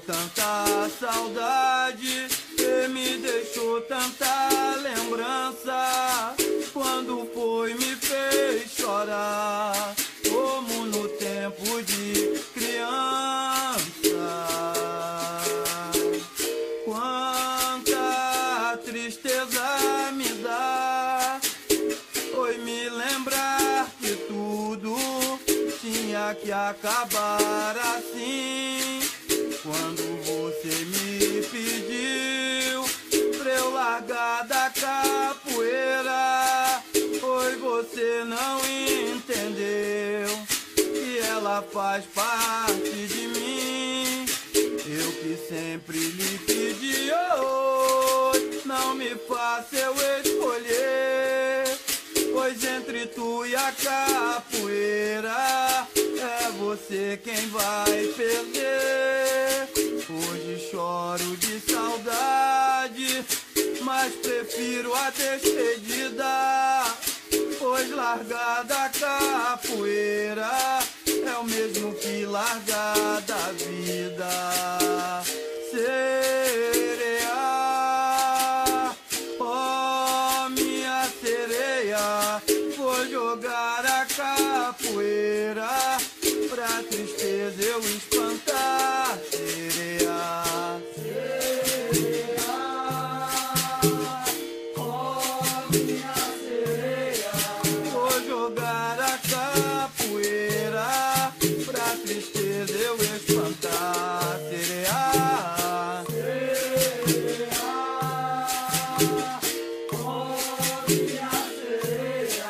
Tanta saudade e me deixou tanta lembrança. Quando foi me fez chorar, como no tempo de criança. Quanta tristeza me dá, foi me lembrar que tudo tinha que acabar assim. Quando você me pediu pra eu largar da capoeira, foi você não entendeu que ela faz parte de mim. Eu que sempre lhe pedi, oh, não me faça eu escolher, pois entre tu e a capoeira é você quem vai perder. Hoje choro de saudade, mas prefiro a despedida, pois largar da capoeira é o mesmo que largar da vida. Sereia, oh minha sereia, vou jogar a capoeira pra tristeza eu espantar. Sereia, sereia, oh minha sereia, vou jogar a capoeira pra tristeza eu espantar. Sereia, sereia, oh minha sereia.